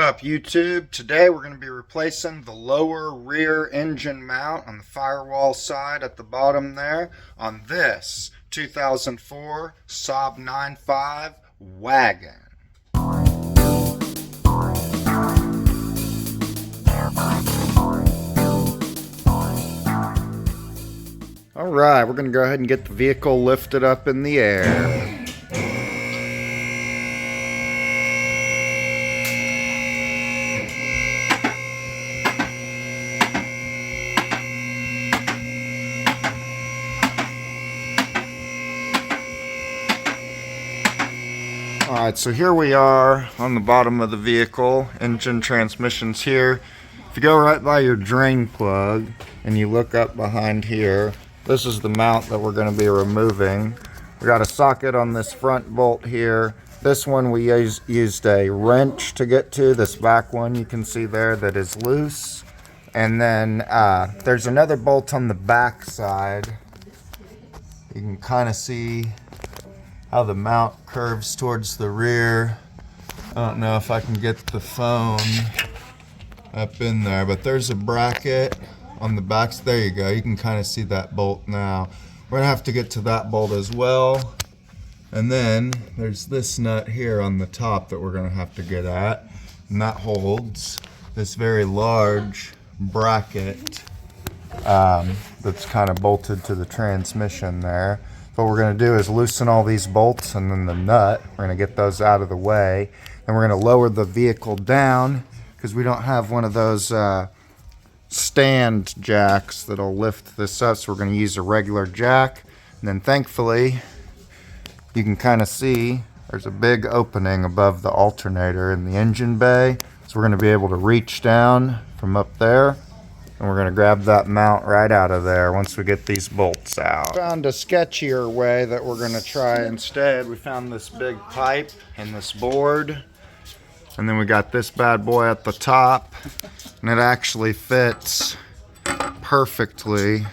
up, YouTube? Today we're going to be replacing the lower rear engine mount on the firewall side at the bottom there on this 2004 Saab 9.5 wagon. Alright, we're going to go ahead and get the vehicle lifted up in the air. Alright, so here we are on the bottom of the vehicle. Engine transmission's here. If you go right by your drain plug and you look up behind here, this is the mount that we're going to be removing. We got a socket on this front bolt here. This one we used a wrench to get to. This back one you can see there that is loose. And then there's another bolt on the back side. You can kind of see how the mount curves towards the rear. I don't know if I can get the phone up in there, but there's a bracket on the back. There you go. You can kind of see that bolt now. We're gonna have to get to that bolt as well. And then there's this nut here on the top that we're gonna have to get at. And that holds this very large bracket that's kind of bolted to the transmission there. What we're going to do is loosen all these bolts and then the nut. We're going to get those out of the way. Then we're going to lower the vehicle down because we don't have one of those stand jacks that'll lift this up. So we're going to use a regular jack. And then thankfully, you can kind of see there's a big opening above the alternator in the engine bay. So we're going to be able to reach down from up there. And we're going to grab that mount right out of there once we get these bolts out. Found a sketchier way that we're going to try instead. We found this big pipe and this board. And then we got this bad boy at the top. And it actually fits perfectly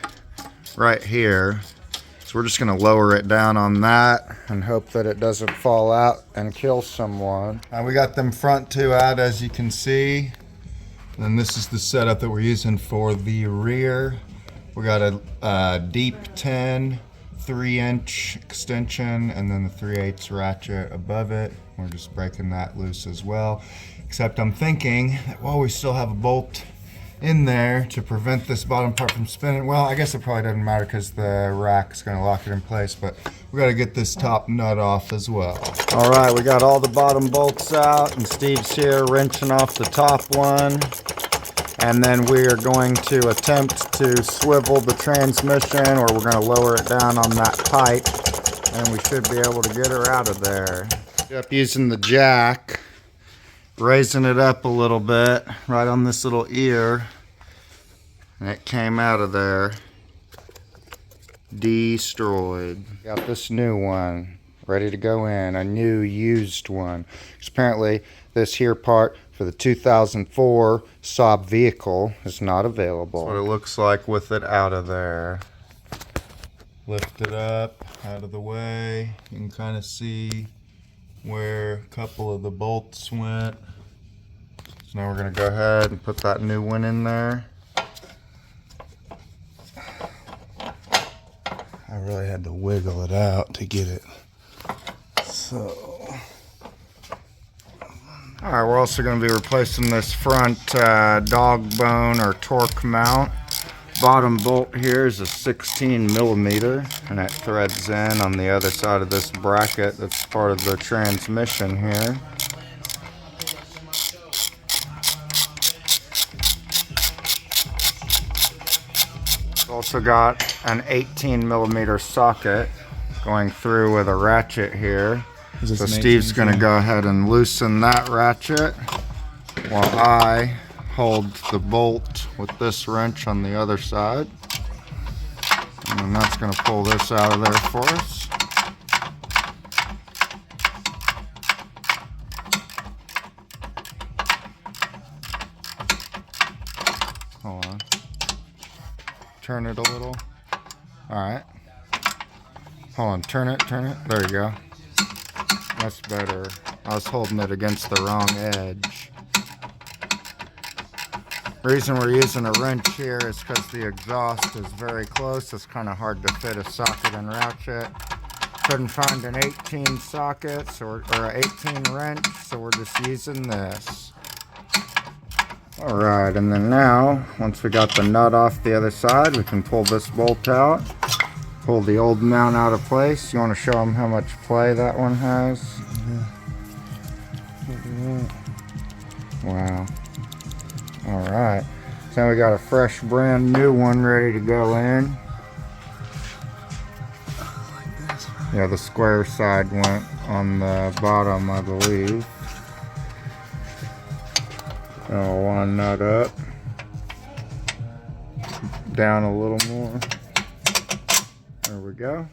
right here. So we're just going to lower it down on that and hope that it doesn't fall out and kill someone. And we got them front two out, as you can see. And this is the setup that we're using for the rear. We got a deep 10 3-inch extension and then the 3/8 ratchet above it. We're just breaking that loose as well. Except I'm thinking that while we still have a bolt in there to prevent this bottom part from spinning, well, I guess it probably doesn't matter because the rack's going to lock it in place, but we got to get this top nut off as well. All right, we got all the bottom bolts out and Steve's here wrenching off the top one. And then we are going to attempt to swivel the transmission, or we're going to lower it down on that pipe and we should be able to get her out of there. Up using the jack, raising it up a little bit right on this little ear, and it came out of there destroyed. Got this new one ready to go in, a new used one. Apparently this here part for the 2004 Saab vehicle is not available. That's what it looks like with it out of there. Lift it up out of the way. You can kind of see where a couple of the bolts went. So now we're going to go ahead and put that new one in there. I really had to wiggle it out to get it. So, alright, we're also going to be replacing this front dog bone or torque mount. Bottom bolt here is a 16mm and it threads in on the other side of this bracket that's part of the transmission here. Also got an 18mm socket going through with a ratchet here. So Steve's going to go ahead and loosen that ratchet while I hold the bolt with this wrench on the other side. And then that's going to pull this out of there for us. Hold on. Turn it a little. Alright. Hold on, turn it. There you go. That's better. I was holding it against the wrong edge. The reason we're using a wrench here is because the exhaust is very close. It's kind of hard to fit a socket and ratchet. Couldn't find an 18 socket or an 18 wrench, so we're just using this. Alright, and then now, once we got the nut off the other side, we can pull this bolt out. Pull the old mount out of place. You want to show them how much play that one has? Wow. Alright, so we got a fresh brand new one ready to go in. Yeah, the square side went on the bottom, I believe. I'll one nut up. Down a little more. There we go.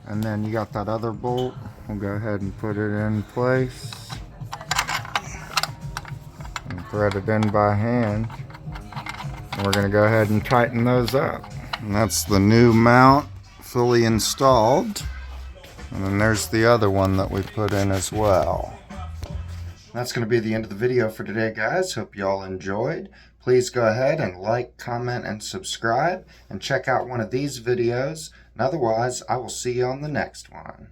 And then you got that other bolt. We'll go ahead and put it in place. And thread it in by hand. And we're going to go ahead and tighten those up. And that's the new mount fully installed. And then there's the other one that we put in as well. That's going to be the end of the video for today, guys. Hope you all enjoyed. Please go ahead and like, comment, and subscribe. And check out one of these videos. And otherwise, I will see you on the next one.